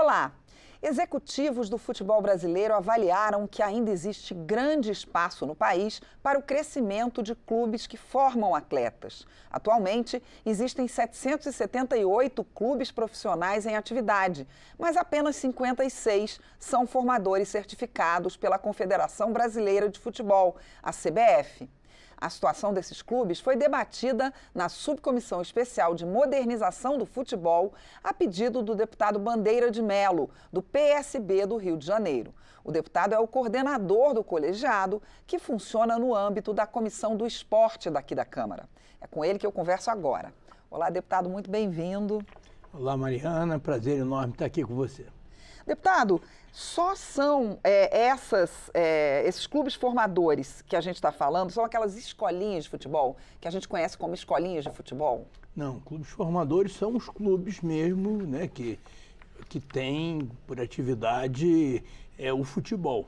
Olá! Executivos do futebol brasileiro avaliaram que ainda existe grande espaço no país para o crescimento de clubes que formam atletas. Atualmente, existem 778 clubes profissionais em atividade, mas apenas 56 são formadores certificados pela Confederação Brasileira de Futebol, a CBF. A situação desses clubes foi debatida na Subcomissão Especial de Modernização do Futebol, a pedido do deputado Bandeira de Melo, do PSB do Rio de Janeiro. O deputado é o coordenador do colegiado, que funciona no âmbito da Comissão do Esporte daqui da Câmara. É com ele que eu converso agora. Olá, deputado, muito bem-vindo. Olá, Mariana, prazer enorme estar aqui com você. Deputado, só são esses clubes formadores que a gente está falando, são aquelas escolinhas de futebol, que a gente conhece como escolinhas de futebol? Não, clubes formadores são os clubes mesmo, né, que têm por atividade o futebol.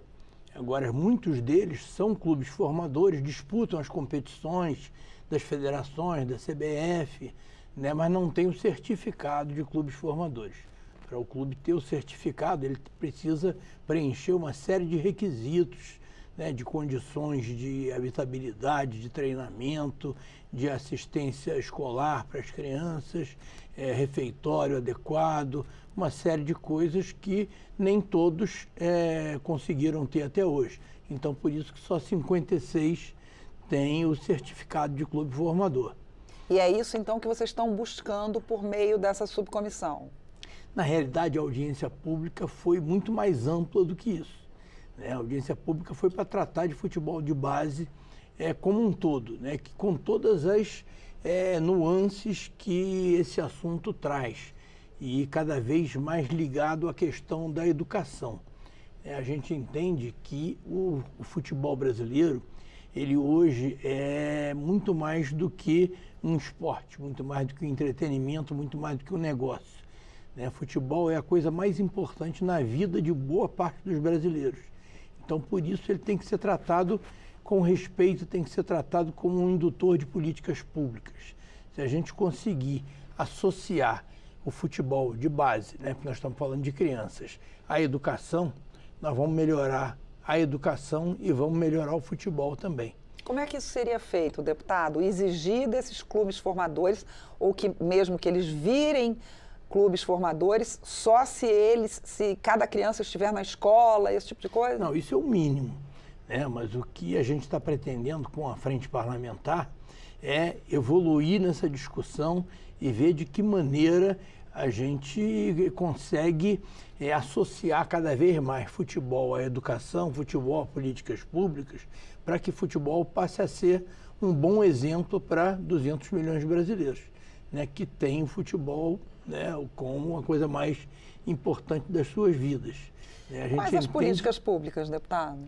Agora, muitos deles são clubes formadores, disputam as competições das federações, da CBF, né, mas não têm o certificado de clubes formadores. Para o clube ter o certificado, ele precisa preencher uma série de requisitos, né, de condições de habitabilidade, de treinamento, de assistência escolar para as crianças, refeitório adequado, uma série de coisas que nem todos conseguiram ter até hoje. Então, por isso que só 56 têm o certificado de clube formador. E é isso, então, que vocês estão buscando por meio dessa subcomissão? Na realidade, a audiência pública foi muito mais ampla do que isso, né? A audiência pública foi para tratar de futebol de base como um todo, né? Que com todas as nuances que esse assunto traz e cada vez mais ligado à questão da educação. A gente entende que o futebol brasileiro, ele hoje é muito mais do que um esporte, muito mais do que um entretenimento, muito mais do que um negócio. Futebol é a coisa mais importante na vida de boa parte dos brasileiros. Então, por isso, ele tem que ser tratado com respeito, tem que ser tratado como um indutor de políticas públicas. Se a gente conseguir associar o futebol de base, né, porque nós estamos falando de crianças, à educação, nós vamos melhorar a educação e vamos melhorar o futebol também. Como é que isso seria feito, deputado? Exigir desses clubes formadores, ou que mesmo que eles virem clubes formadores, só se cada criança estiver na escola, esse tipo de coisa? Não, isso é o mínimo, né? Mas o que a gente está pretendendo com a frente parlamentar é evoluir nessa discussão e ver de que maneira a gente consegue associar cada vez mais futebol à educação, futebol a políticas públicas, para que futebol passe a ser um bom exemplo para 200 milhões de brasileiros, né, que tem o futebol, né, como a coisa mais importante das suas vidas. Quais as políticas públicas, deputado?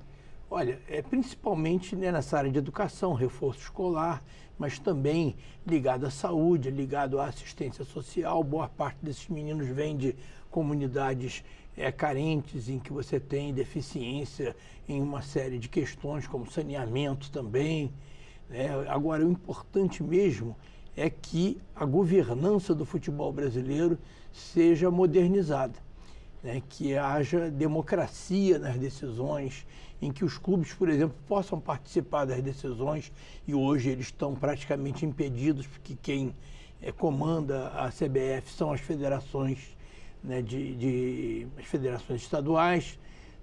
Olha, principalmente, né, nessa área de educação, reforço escolar, mas também ligado à saúde, ligado à assistência social. Boa parte desses meninos vem de comunidades carentes, em que você tem deficiência em uma série de questões, como saneamento também, né? Agora, o importante mesmo é que a governança do futebol brasileiro seja modernizada, né? Que haja democracia nas decisões, em que os clubes, por exemplo, possam participar das decisões, e hoje eles estão praticamente impedidos, porque quem comanda a CBF são as federações, né, as federações estaduais,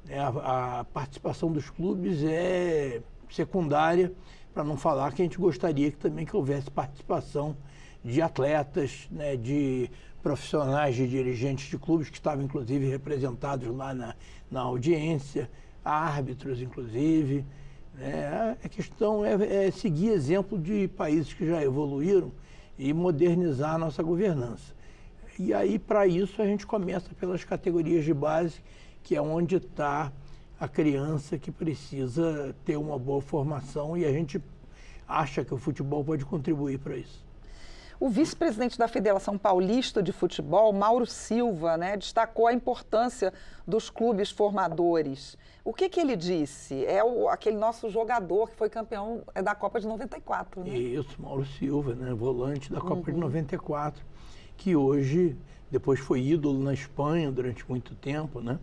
né? A participação dos clubes é secundária, para não falar que a gente gostaria que houvesse participação de atletas, né, de profissionais, de dirigentes de clubes que estavam, inclusive, representados lá na audiência, árbitros, inclusive. Né? A questão é seguir exemplo de países que já evoluíram e modernizar a nossa governança. E aí, para isso, a gente começa pelas categorias de base, que é onde está a criança que precisa ter uma boa formação, e a gente acha que o futebol pode contribuir para isso. O vice-presidente da Federação Paulista de Futebol, Mauro Silva, né, destacou a importância dos clubes formadores. O que ele disse? É aquele nosso jogador que foi campeão da Copa de 94, né? Isso, Mauro Silva, né, volante da Copa de 94. que hoje, depois foi ídolo na Espanha durante muito tempo, né?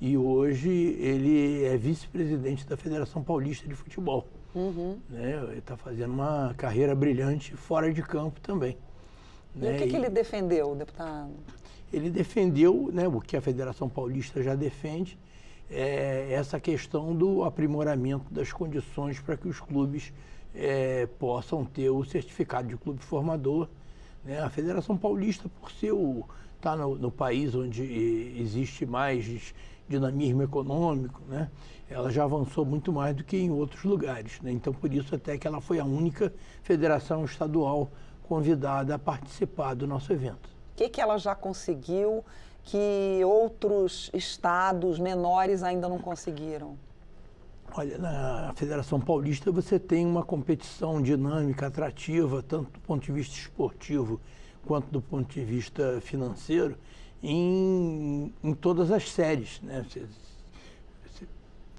E hoje ele é vice-presidente da Federação Paulista de Futebol. Né? Ele está fazendo uma carreira brilhante fora de campo também. E né? o que ele defendeu, deputado? Ele defendeu, né, o que a Federação Paulista já defende, essa questão do aprimoramento das condições para que os clubes possam ter o certificado de clube formador. Né? A Federação Paulista, por ser tá no país onde existe mais dinamismo econômico, né? Ela já avançou muito mais do que em outros lugares. Né? Então, por isso até que ela foi a única federação estadual convidada a participar do nosso evento. O que ela já conseguiu que outros estados menores ainda não conseguiram? Olha, na Federação Paulista você tem uma competição dinâmica, atrativa, tanto do ponto de vista esportivo quanto do ponto de vista financeiro, em todas as séries, né?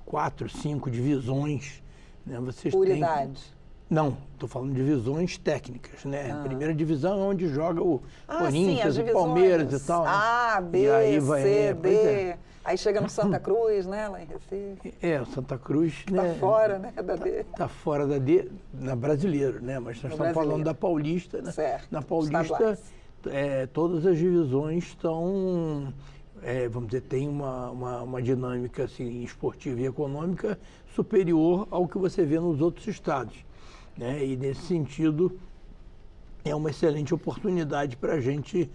4, 5 divisões. Né? Por idade? Não, estou falando de divisões técnicas, né? A primeira divisão é onde joga o Corinthians, sim, o Palmeiras e tal. A, né? B, e aí vai, C, D. Aí chega no Santa Cruz, né, lá em Recife. O Santa Cruz, né? Está fora, né, da D. Está fora da D, na brasileiro, né? Mas nós estamos falando da Paulista, né? Certo. Na Paulista, todas as divisões estão, vamos dizer, tem uma dinâmica assim, esportiva e econômica superior ao que você vê nos outros estados. Né? E, nesse sentido, é uma excelente oportunidade para a gente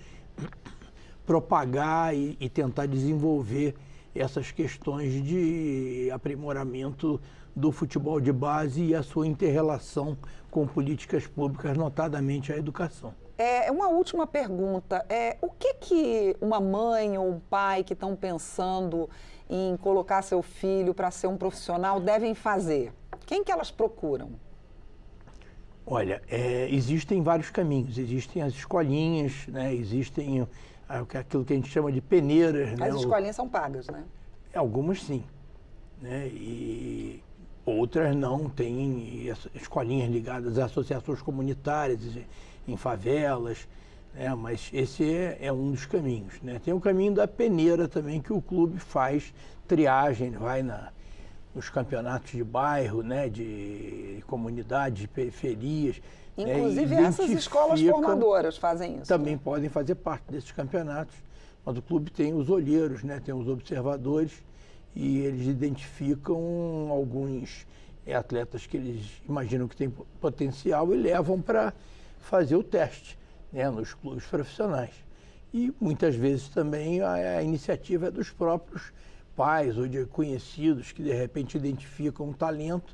propagar e tentar desenvolver essas questões de aprimoramento do futebol de base e a sua inter-relação com políticas públicas, notadamente a educação. Uma última pergunta. O que uma mãe ou um pai que estão pensando em colocar seu filho para ser um profissional devem fazer? Quem que elas procuram? Olha, existem vários caminhos. Existem as escolinhas, né? Existem aquilo que a gente chama de peneiras. As escolinhas são pagas, né? Algumas sim. Né? E outras não. Tem escolinhas ligadas a associações comunitárias, em favelas, né? Mas esse é um dos caminhos. Né? Tem o caminho da peneira também, que o clube faz triagem, vai nos campeonatos de bairro, né, de comunidades, de periferias. Inclusive essas escolas formadoras fazem isso. Também podem fazer parte desses campeonatos. Mas o clube tem os olheiros, né, tem os observadores, e eles identificam alguns atletas que eles imaginam que têm potencial e levam para fazer o teste, né, nos clubes profissionais. E muitas vezes também a iniciativa é dos próprios pais ou de conhecidos que de repente identificam um talento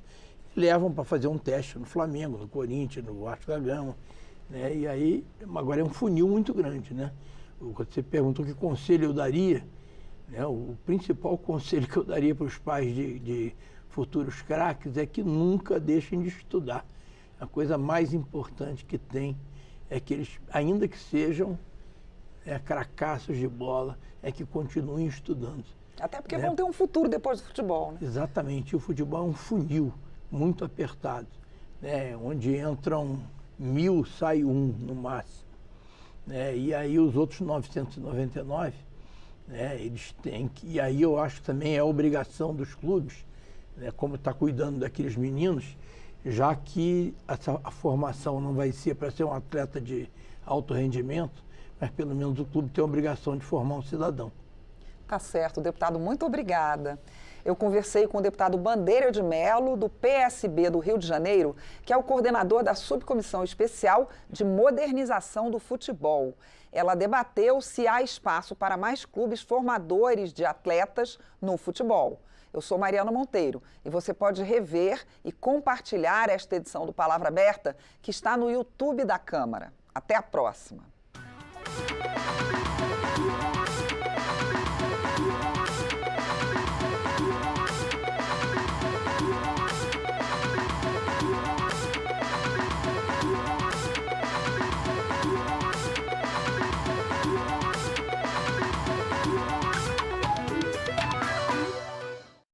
e levam para fazer um teste no Flamengo, no Corinthians, no Vasco da Gama. Né? E aí, agora é um funil muito grande. Né? Você perguntou que conselho eu daria. Né? O principal conselho que eu daria para os pais de futuros craques é que nunca deixem de estudar. A coisa mais importante que tem é que eles, ainda que sejam cracassos de bola, é que continuem estudando. Até porque vão ter um futuro depois do futebol. Né? Exatamente. O futebol é um funil muito apertado, né? Onde entram 1000, sai um no máximo. Né? E aí os outros 999, né, eles têm que... E aí eu acho que também é a obrigação dos clubes, né, como está cuidando daqueles meninos, já que a formação não vai ser para ser um atleta de alto rendimento, mas pelo menos o clube tem a obrigação de formar um cidadão. Tá certo, deputado, muito obrigada. Eu conversei com o deputado Bandeira de Mello, do PSB do Rio de Janeiro, que é o coordenador da Subcomissão Especial de Modernização do Futebol. Ela debateu se há espaço para mais clubes formadores de atletas no futebol. Eu sou Mariana Monteiro e você pode rever e compartilhar esta edição do Palavra Aberta, que está no YouTube da Câmara. Até a próxima.